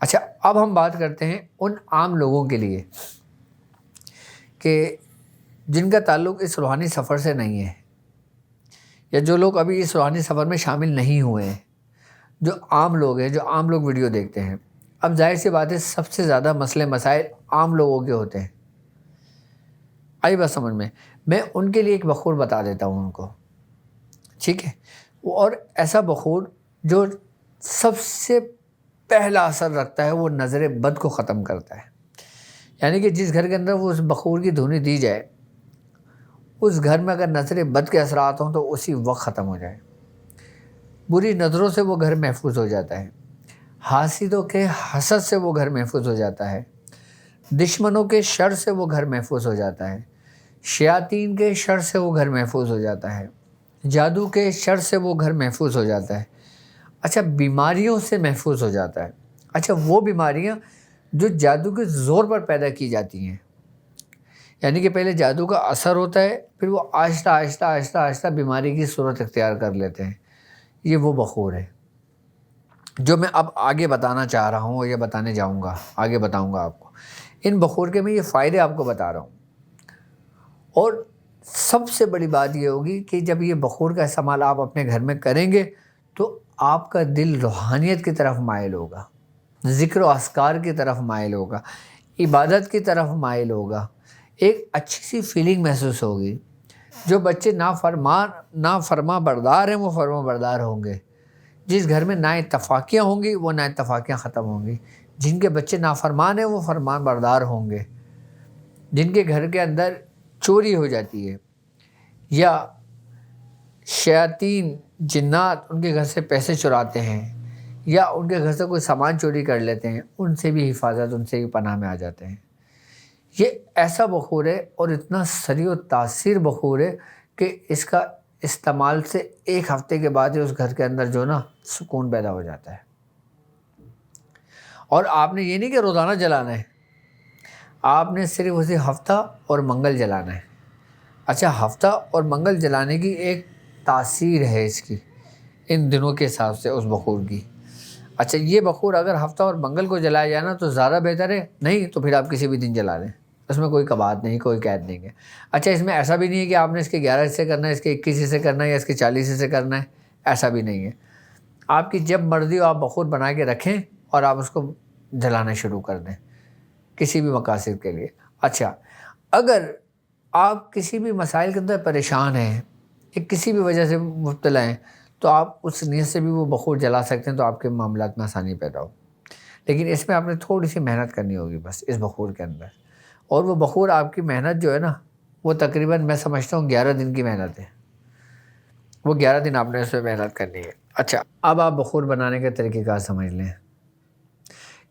اچھا، اب ہم بات کرتے ہیں ان عام لوگوں کے لیے کہ جن کا تعلق اس روحانی سفر سے نہیں ہے، یا جو لوگ ابھی اس روحانی سفر میں شامل نہیں ہوئے ہیں، جو عام لوگ ہیں، جو عام لوگ ویڈیو دیکھتے ہیں۔ اب ظاہر سی بات ہے، سب سے زیادہ مسئلے مسائل عام لوگوں کے ہوتے ہیں۔ آئی بات سمجھ میں ان کے لیے ایک بخور بتا دیتا ہوں ان کو، ٹھیک ہے۔ اور ایسا بخور جو سب سے پہلا اثر رکھتا ہے وہ نظر بد کو ختم کرتا ہے. یعنی کہ جس گھر کے اندر وہ اس بخور کی دھونی دی جائے اس گھر میں اگر نظر بد کے اثرات ہوں تو اسی وقت ختم ہو جائے. بری نظروں سے وہ گھر محفوظ ہو جاتا ہے. حاسدوں کے حسد سے وہ گھر محفوظ ہو جاتا ہے. دشمنوں کے شر سے وہ گھر محفوظ ہو جاتا ہے. شیاطین کے شر سے وہ گھر محفوظ ہو جاتا ہے. جادو کے شر سے وہ گھر محفوظ ہو جاتا ہے. اچھا بیماریوں سے محفوظ ہو جاتا ہے. اچھا وہ بیماریاں جو جادو کے زور پر پیدا کی جاتی ہیں، یعنی کہ پہلے جادو کا اثر ہوتا ہے پھر وہ آہستہ آہستہ آہستہ آہستہ بیماری کی صورت اختیار کر لیتے ہیں، یہ وہ بخور ہے جو میں اب آگے بتانا چاہ رہا ہوں اور یہ بتانے جاؤں گا، آگے بتاؤں گا آپ کو. ان بخور کے میں یہ فائدے آپ کو بتا رہا ہوں. اور سب سے بڑی بات یہ ہوگی کہ جب یہ بخور کا استعمال آپ اپنے گھر میں کریں گے تو آپ کا دل روحانیت کی طرف مائل ہوگا، ذکر و اذکار کی طرف مائل ہوگا، عبادت کی طرف مائل ہوگا. ایک اچھی سی فیلنگ محسوس ہوگی. جو بچے نافرما بردار ہیں وہ فرما بردار ہوں گے. جس گھر میں نااتفاقیاں ہوں گی وہ نااتفاقیاں ختم ہوں گی. جن کے بچے نافرمان ہیں وہ فرمان بردار ہوں گے. جن کے گھر کے اندر چوری ہو جاتی ہے یا شیاطین جنات ان کے گھر سے پیسے چراتے ہیں یا ان کے گھر سے کوئی سامان چوری کر لیتے ہیں، ان سے بھی حفاظت، ان سے بھی پناہ میں آ جاتے ہیں. یہ ایسا بخور ہے اور اتنا سریع و تاثیر بخور ہے کہ اس کا استعمال سے ایک ہفتے کے بعد ہی اس گھر کے اندر جو نا سکون پیدا ہو جاتا ہے. اور آپ نے یہ نہیں کہ روزانہ جلانا ہے، آپ نے صرف اسے ہفتہ اور منگل جلانا ہے. اچھا ہفتہ اور منگل جلانے کی ایک تاثیر ہے اس کی ان دنوں کے حساب سے اس بخور کی. اچھا یہ بخور اگر ہفتہ اور منگل کو جلایا جائے نا تو زیادہ بہتر ہے، نہیں تو پھر آپ کسی بھی دن جلا لیں، اس میں کوئی قباحت نہیں، کوئی قید نہیں ہے. اچھا اس میں ایسا بھی نہیں ہے کہ آپ نے اس کے 11 حصے کرنا ہے، اس کے 21 حصے کرنا ہے یا اس کے 40 حصے کرنا ہے، ایسا بھی نہیں ہے. آپ کی جب مرضی ہو آپ بخور بنا کے رکھیں اور آپ اس کو جلانا شروع کر دیں کسی بھی مقاصد کے لیے. اچھا اگر آپ کسی بھی مسائل کے اندر پریشان ہیں یا کسی بھی وجہ سے مبتلا ہیں تو آپ اس نیت سے بھی وہ بخور جلا سکتے ہیں تو آپ کے معاملات میں آسانی پیدا ہو. لیکن اس میں آپ نے تھوڑی سی محنت کرنی ہوگی بس اس بخور کے اندر. اور وہ بخور آپ کی محنت جو ہے نا وہ تقریباً میں سمجھتا ہوں 11 دن کی محنت ہے. وہ 11 دن آپ نے اس میں محنت کرنی ہے. اچھا اب آپ بخور بنانے کے طریقہ کار سمجھ لیں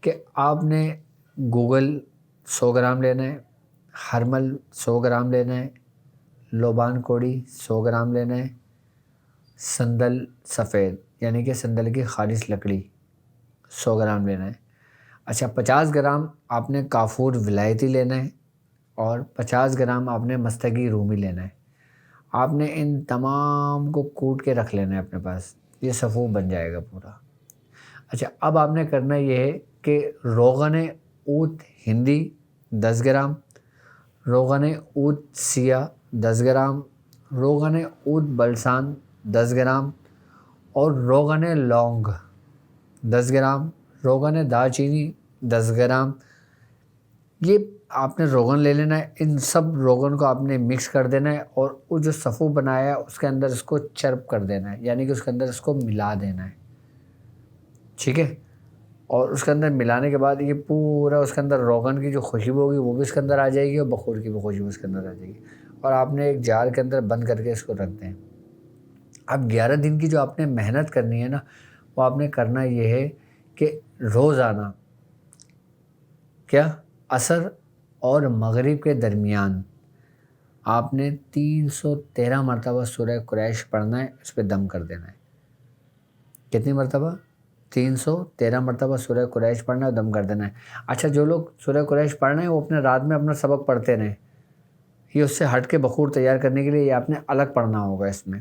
کہ آپ نے گوگل 100 گرام لینا ہے، ہرمل 100 گرام لینا ہے، لوبان کوڑی 100 گرام لینا ہے، سندل سفید یعنی کہ سندل کی خالص لکڑی 100 گرام لینا ہے. اچھا 50 گرام آپ نے کافور ولایتی لینا ہے اور 50 گرام آپ نے مستگی رومی لینا ہے. آپ نے ان تمام کو کوٹ کے رکھ لینا ہے اپنے پاس، یہ صفو بن جائے گا پورا. اچھا اب آپ نے کرنا یہ ہے کہ روغن اوت ہندی 10 گرام، روغن اوت سیاہ 10 گرام، روغن اوت بلسان 10 گرام اور روغن لونگ 10 گرام، روغن دار چینی 10 گرام. یہ آپ نے روغن لے لینا ہے. ان سب روغن کو آپ نے مکس کر دینا ہے اور وہ جو صفو بنایا ہے اس کے اندر اس کو چرپ کر دینا ہے، یعنی کہ اس کے اندر اس کو ملا دینا ہے. ٹھیک ہے. اور اس کے اندر ملانے کے بعد یہ پورا اس کے اندر روغن کی جو خوشبو ہوگی وہ بھی اس کے اندر آ جائے گی اور بخور کی بھی خوشبو اس کے اندر آ جائے گی. اور آپ نے ایک جار کے اندر بند کر کے اس کو رکھ دیں. اب 11 دن کی جو آپ نے محنت کرنی ہے نا وہ آپ نے کرنا یہ ہے کہ روزانہ کیا عصر اور مغرب کے درمیان آپ نے 313 مرتبہ سورہ قریش پڑھنا ہے، اس پہ دم کر دینا ہے. کتنی مرتبہ؟ 313 مرتبہ سورہ قریش پڑھنا ہے اور دم کر دینا ہے. اچھا جو لوگ سورہ قریش پڑھ رہے ہیں وہ اپنے رات میں اپنا سبق پڑھتے رہیں. یہ اس سے ہٹ کے بخور تیار کرنے کے لیے یہ آپ نے الگ پڑھنا ہوگا اس میں،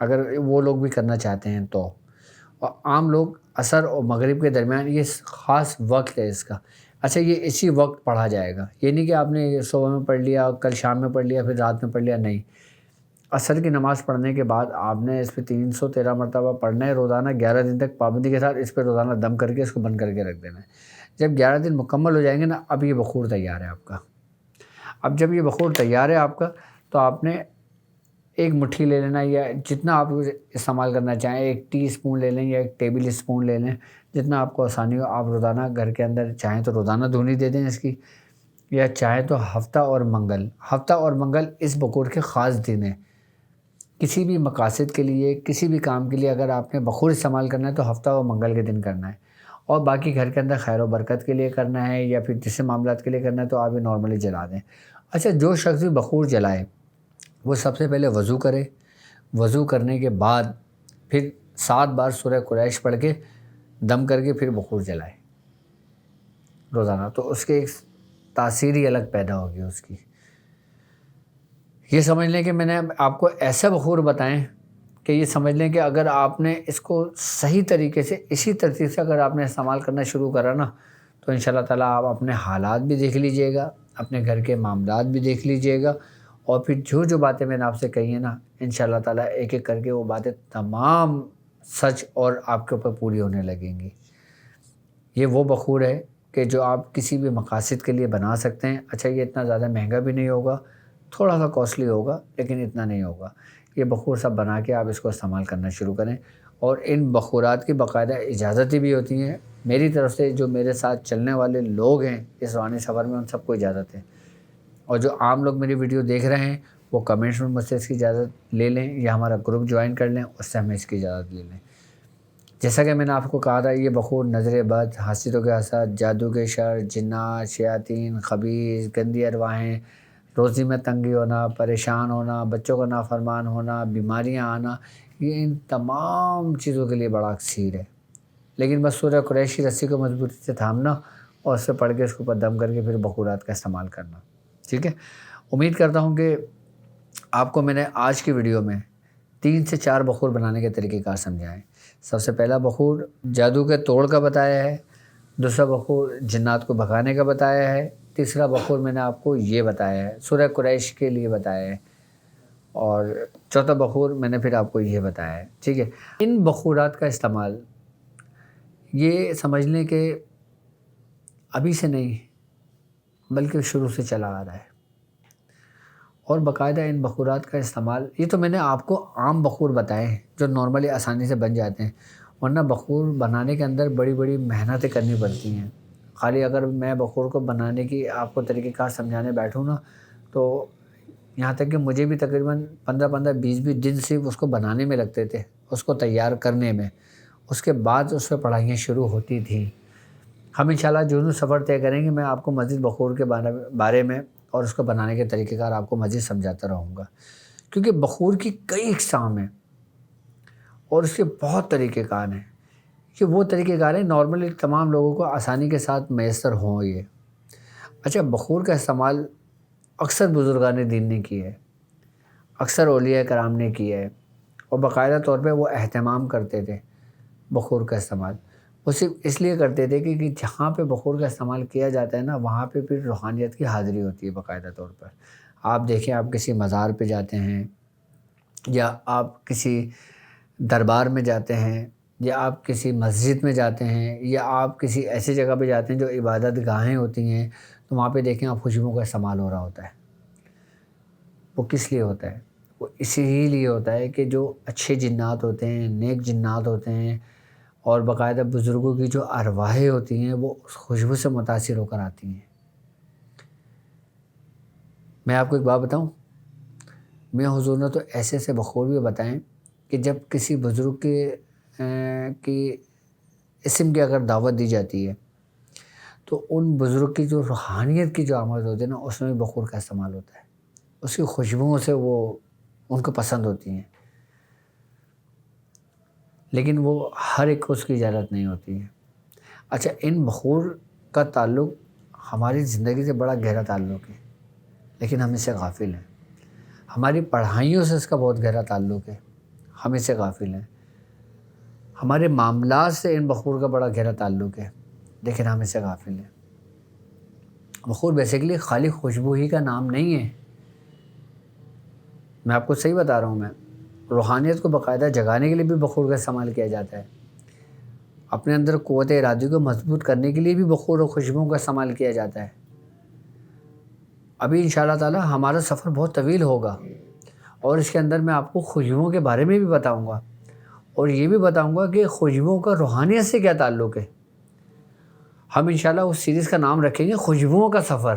اگر وہ لوگ بھی کرنا چاہتے ہیں تو. اور عام لوگ عصر اور مغرب کے درمیان یہ خاص وقت ہے اس کا. اچھا یہ اسی وقت پڑھا جائے گا، یہ نہیں کہ آپ نے صبح میں پڑھ لیا، کل شام میں پڑھ لیا، پھر رات میں پڑھ لیا، نہیں. عصر کی نماز پڑھنے کے بعد آپ نے اس پہ 313 مرتبہ پڑھنا ہے روزانہ 11 دن تک پابندی کے ساتھ. اس پہ روزانہ دم کر کے اس کو بند کر کے رکھ دینا ہے. جب 11 دن مکمل ہو جائیں گے نا اب یہ بخور تیار ہے آپ کا. اب جب یہ بخور تیار ہے آپ کا تو آپ نے ایک مٹھی لے لینا یا جتنا آپ استعمال کرنا چاہیں، 1 ٹی اسپون لے لیں یا 1 ٹیبل اسپون لے لیں جتنا آپ کو آسانی ہو آپ روزانہ گھر کے اندر چاہیں تو روزانہ دھونی دے دیں اس کی، یا چاہیں تو ہفتہ اور منگل اس بخور کے خاص دن ہیں۔ کسی بھی مقاصد کے لیے، کسی بھی کام کے لیے اگر آپ نے بخور استعمال کرنا ہے تو ہفتہ اور منگل کے دن کرنا ہے، اور باقی گھر کے اندر خیر و برکت کے لیے کرنا ہے یا پھر دوسرے معاملات کے لیے کرنا ہے تو آپ یہ نارملی جلا دیں۔ اچھا، جو شخص بھی بخور جلائے وہ سب سے پہلے وضو کرے، وضو کرنے کے بعد پھر 7 بار سورہ قریش پڑھ کے دم کر کے پھر بخور جلائے روزانہ، تو اس کے ایک تاثیر ہی الگ پیدا ہوگی اس کی۔ یہ سمجھ لیں کہ میں نے آپ کو ایسا بخور بتائیں کہ یہ سمجھ لیں کہ اگر آپ نے اس کو صحیح طریقے سے اسی ترتیب سے اگر آپ نے استعمال کرنا شروع کرا نا تو انشاءاللہ تعالیٰ آپ اپنے حالات بھی دیکھ لیجئے گا، اپنے گھر کے معاملات بھی دیکھ لیجئے گا، اور پھر جو باتیں میں نے آپ سے کہی ہیں نا انشاءاللہ تعالیٰ ایک ایک کر کے وہ باتیں تمام سچ اور آپ کے اوپر پوری ہونے لگیں گی۔ یہ وہ بخور ہے کہ جو آپ کسی بھی مقاصد کے لیے بنا سکتے ہیں۔ اچھا، یہ اتنا زیادہ مہنگا بھی نہیں ہوگا، تھوڑا سا کاسٹلی ہوگا لیکن اتنا نہیں ہوگا۔ یہ بخور سب بنا کے آپ اس کو استعمال کرنا شروع کریں، اور ان بخورات کی باقاعدہ اجازتیں بھی ہوتی ہیں میری طرف سے، جو میرے ساتھ چلنے والے لوگ ہیں اس روحانی سفر میں ان سب کو اجازت ہے، اور جو عام لوگ میری ویڈیو دیکھ رہے ہیں وہ کمنٹس میں مجھ سے اس کی اجازت لے لیں یا ہمارا گروپ جوائن کر لیں، اس سے ہمیں اس کی اجازت لے لیں۔ جیسا کہ میں نے آپ کو کہا تھا، یہ بخور نظر بد، حاسدوں کے حسد، جادو کے شر، جنات، شیاطین، خبیث، گندی ارواحیں، روزی میں تنگی ہونا، پریشان ہونا، بچوں کا نافرمان ہونا، بیماریاں آنا، یہ ان تمام چیزوں کے لیے بڑا اکسیر ہے۔ لیکن بس سورہ قریش کی رسی کو مضبوطی سے تھامنا اور اس سے پڑھ کے اس کے اوپر دم کر کے پھر بخورات کا استعمال کرنا، ٹھیک ہے۔ امید کرتا ہوں کہ آپ کو میں نے آج کی ویڈیو میں 3 سے 4 بخور بنانے کے طریقہ کار سمجھائیں۔ سب سے پہلا بخور جادو کے توڑ کا بتایا ہے، دوسرا بخور جنات کو بھگانے کا بتایا ہے، تیسرا بخور میں نے آپ کو یہ بتایا ہے سورہ قریش کے لیے بتایا ہے، اور چوتھا بخور میں نے پھر آپ کو یہ بتایا ہے، ٹھیک ہے۔ ان بخورات کا استعمال یہ سمجھ لیں کہ ابھی سے نہیں بلکہ شروع سے چلا آ رہا ہے، اور باقاعدہ ان بخورات کا استعمال، یہ تو میں نے آپ کو عام بخور بتائے ہیں جو نارملی آسانی سے بن جاتے ہیں، ورنہ بخور بنانے کے اندر بڑی بڑی محنتیں کرنی پڑتی ہیں۔ خالی اگر میں بخور کو بنانے کی آپ کو طریقہ کار سمجھانے بیٹھوں نا تو یہاں تک کہ مجھے بھی تقریباً 15 20 دن صرف اس کو بنانے میں لگتے تھے، اس کو تیار کرنے میں، اس کے بعد اس پہ پڑھائیاں شروع ہوتی تھیں۔ ہم انشاءاللہ جو سفر طے کریں گے میں آپ کو مزید بخور کے بارے میں اور اس کو بنانے کے طریقہ کار آپ کو مزید سمجھاتا رہوں گا، کیونکہ بخور کی کئی اقسام ہیں اور اس کے بہت طریقہ کار ہیں۔ یہ وہ طریقہ کار ہیں نارملی تمام لوگوں کو آسانی کے ساتھ میسر ہوں یہ۔ اچھا، بخور کا استعمال اکثر بزرگان دین نے کیا ہے، اکثر اولیاء کرام نے کیا ہے، اور باقاعدہ طور پہ وہ اہتمام کرتے تھے بخور کا استعمال۔ وہ صرف اس لیے کرتے تھے کہ جہاں پہ بخور کا استعمال کیا جاتا ہے نا وہاں پہ پھر روحانیت کی حاضری ہوتی ہے باقاعدہ طور پر۔ آپ دیکھیں، آپ کسی مزار پہ جاتے ہیں یا آپ کسی دربار میں جاتے ہیں یا آپ کسی مسجد میں جاتے ہیں یا آپ کسی ایسی جگہ پہ جاتے ہیں جو عبادت گاہیں ہوتی ہیں، تو وہاں پہ دیکھیں آپ خوشبوؤں کا استعمال ہو رہا ہوتا ہے۔ وہ کس لیے ہوتا ہے؟ وہ اسی ہی لیے ہوتا ہے کہ جو اچھے جنات ہوتے ہیں، نیک جنات ہوتے ہیں، اور باقاعدہ بزرگوں کی جو ارواحیں ہوتی ہیں وہ اس خوشبو سے متاثر ہو کر آتی ہیں۔ میں آپ کو ایک بات بتاؤں، میں حضور نے تو ایسے ایسے بخور بھی بتائیں کہ جب کسی بزرگ کی اسم کی اگر دعوت دی جاتی ہے تو ان بزرگ کی جو روحانیت کی جو آمد ہوتی ہے نا اس میں بھی بخور کا استعمال ہوتا ہے، اس کی خوشبوؤں سے وہ ان کو پسند ہوتی ہیں، لیکن وہ ہر ایک کو اس کی اجازت نہیں ہوتی ہے۔ اچھا، ان بخور کا تعلق ہماری زندگی سے بڑا گہرا تعلق ہے، لیکن ہم اس سے غافل ہیں۔ ہماری پڑھائیوں سے اس کا بہت گہرا تعلق ہے، ہم اس سے غافل ہیں۔ ہمارے معاملات سے ان بخور کا بڑا گہرا تعلق ہے، لیکن ہم اس سے غافل ہیں۔ بخور بیسیکلی خالی خوشبو ہی کا نام نہیں ہے، میں آپ کو صحیح بتا رہا ہوں۔ میں روحانیت کو باقاعدہ جگانے کے لیے بھی بخور کا استعمال کیا جاتا ہے، اپنے اندر قوت ارادی کو مضبوط کرنے کے لیے بھی بخور اور خوشبوؤں کا استعمال کیا جاتا ہے۔ ابھی انشاءاللہ تعالی ہمارا سفر بہت طویل ہوگا اور اس کے اندر میں آپ کو خوشبوؤں کے بارے میں بھی بتاؤں گا، اور یہ بھی بتاؤں گا کہ خوشبوؤں کا روحانیت سے کیا تعلق ہے۔ ہم انشاءاللہ اس سیریز کا نام رکھیں گے خوشبوؤں کا سفر۔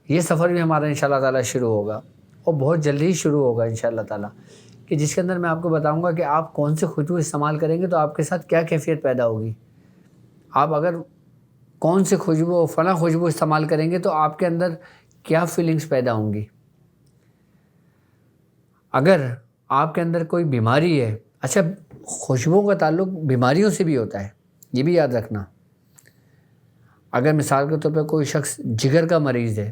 یہ سفر بھی ہمارا انشاءاللہ تعالیٰ شروع ہوگا، اور بہت جلدی ہی شروع ہوگا انشاءاللہ تعالیٰ، کہ جس کے اندر میں آپ کو بتاؤں گا کہ آپ کون سے خوشبو استعمال کریں گے تو آپ کے ساتھ کیا کیفیت پیدا ہوگی۔ آپ اگر کون سے خوشبو فلاں خوشبو استعمال کریں گے تو آپ کے اندر کیا فیلنگز پیدا ہوں گی۔ اگر آپ کے اندر کوئی بیماری ہے، اچھا خوشبوؤں کا تعلق بیماریوں سے بھی ہوتا ہے، یہ بھی یاد رکھنا۔ اگر مثال کے طور پہ کوئی شخص جگر کا مریض ہے،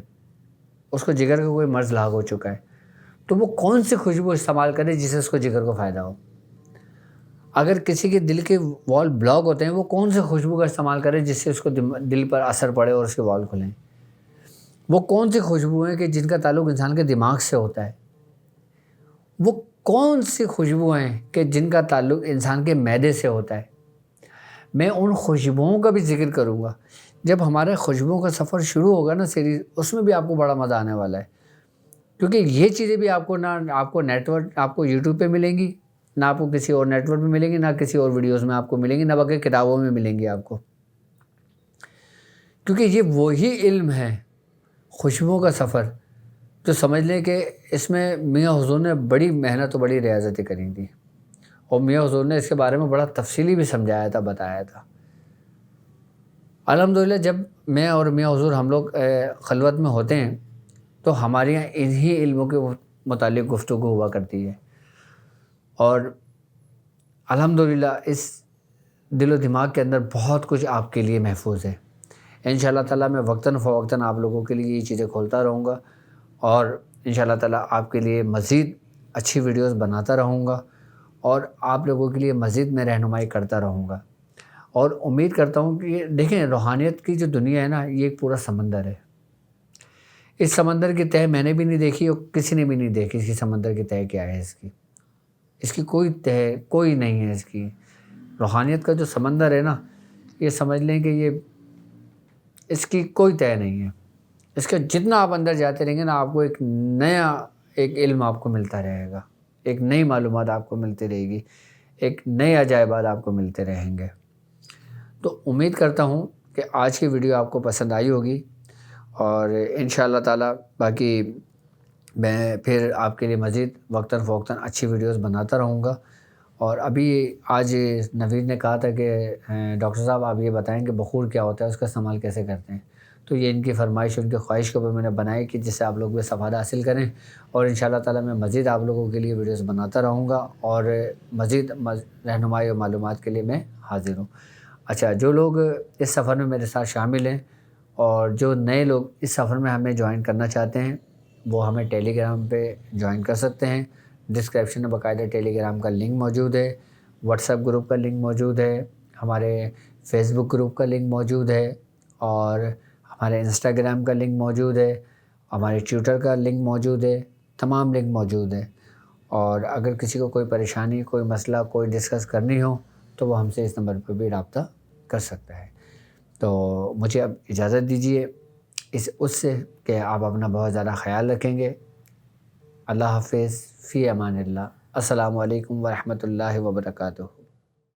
اس کو جگر کا کوئی مرض لاحق ہو چکا ہے، تو وہ کون سی خوشبو استعمال کرے جس سے اس کو جگر کو فائدہ ہو۔ اگر کسی کے دل کے وال بلاک ہوتے ہیں، وہ کون سے خوشبو کا استعمال کرے جس سے اس کو دل پر اثر پڑے اور اس کے وال کھلیں۔ وہ کون سی خوشبو ہیں کہ جن کا تعلق انسان کے دماغ سے ہوتا ہے۔ وہ کون سی خوشبو ہیں کہ جن کا تعلق انسان کے معدے سے ہوتا ہے۔ میں ان خوشبوؤں کا بھی ذکر کروں گا۔ جب ہمارے خوشبوؤں کا سفر شروع ہوگا نا سیریز، اس میں بھی آپ کو بڑا مزہ آنے والا ہے، کیونکہ یہ چیزیں بھی آپ کو نیٹ ورک، آپ کو یوٹیوب پہ ملیں گی، نہ آپ کو کسی اور نیٹ ورک میں ملیں گی، نہ کسی اور ویڈیوز میں آپ کو ملیں گی، نہ بلکہ کتابوں میں ملیں گی آپ کو، کیونکہ یہ وہی علم ہے خوشبوؤں کا سفر جو سمجھ لیں کہ اس میں میاں حضور نے بڑی محنت و بڑی ریاضتیں کری تھیں، اور میاں حضور نے اس کے بارے میں بڑا تفصیلی بھی سمجھایا تھا، بتایا تھا۔ الحمدللہ جب میں اور میاں حضور ہم لوگ خلوت میں ہوتے ہیں تو ہمارے یہاں انہی علموں کے متعلق گفتگو ہوا کرتی ہے، اور الحمدللہ اس دل و دماغ کے اندر بہت کچھ آپ کے لیے محفوظ ہے۔ انشاءاللہ تعالیٰ میں وقتاً فوقتاً آپ لوگوں کے لیے یہ چیزیں کھولتا رہوں گا، اور انشاءاللہ تعالیٰ آپ کے لیے مزید اچھی ویڈیوز بناتا رہوں گا، اور آپ لوگوں کے لیے مزید میں رہنمائی کرتا رہوں گا۔ اور امید کرتا ہوں کہ دیکھیں اس کی جو دنیا ہے نا، یہ ایک پورا سمندر ہے۔ اس سمندر کی تہہ میں نے بھی نہیں دیکھی اور کسی نے بھی نہیں دیکھی، اس کی سمندر کی تہہ کیا ہے۔ اس کی کوئی تہہ کوئی نہیں ہے۔ اس کی روحانیت کا جو سمندر ہے نا، یہ سمجھ لیں کہ اس کی کوئی تہہ نہیں ہے۔ اس کا جتنا آپ اندر جاتے رہیں گے نا، آپ کو ایک نیا علم آپ کو ملتا رہے گا، ایک نئی معلومات آپ کو ملتی رہے گی، ایک نئے عجائبات آپ کو ملتے رہیں گے۔ تو امید کرتا ہوں کہ آج کی ویڈیو آپ کو پسند آئی ہوگی، اور انشاءاللہ تعالیٰ باقی میں پھر آپ کے لیے مزید وقتاً فوقتاً اچھی ویڈیوز بناتا رہوں گا۔ اور ابھی آج نوید نے کہا تھا کہ ڈاکٹر صاحب آپ یہ بتائیں کہ بخور کیا ہوتا ہے، اس کا استعمال کیسے کرتے ہیں، تو یہ ان کی فرمائش، ان کی خواہش کے اوپر میں نے بنائی کہ جس سے آپ لوگ بھی استفادہ حاصل کریں، اور انشاءاللہ تعالیٰ میں مزید آپ لوگوں کے لیے ویڈیوز بناتا رہوں گا، اور مزید رہنمائی اور معلومات کے لیے میں حاضر ہوں۔ اچھا، جو لوگ اس سفر میں میرے ساتھ شامل ہیں، اور جو نئے لوگ اس سفر میں ہمیں جوائن کرنا چاہتے ہیں، وہ ہمیں ٹیلی گرام پہ جوائن کر سکتے ہیں۔ ڈسکرپشن میں باقاعدہ ٹیلی گرام کا لنک موجود ہے، واٹس ایپ گروپ کا لنک موجود ہے، ہمارے فیس بک گروپ کا لنک موجود ہے، اور ہمارے انسٹاگرام کا لنک موجود ہے، ہمارے ٹویٹر کا لنک موجود ہے، تمام لنک موجود ہے۔ اور اگر کسی کو کوئی پریشانی، کوئی مسئلہ، کوئی ڈسکس کرنی ہو تو وہ ہم سے اس نمبر پہ بھی رابطہ کر سکتا ہے۔ تو مجھے اب اجازت دیجیے اس سے کہ آپ اپنا بہت زیادہ خیال رکھیں گے۔ اللہ حافظ، فی امان اللہ۔ السلام علیکم ورحمۃ اللہ وبرکاتہ۔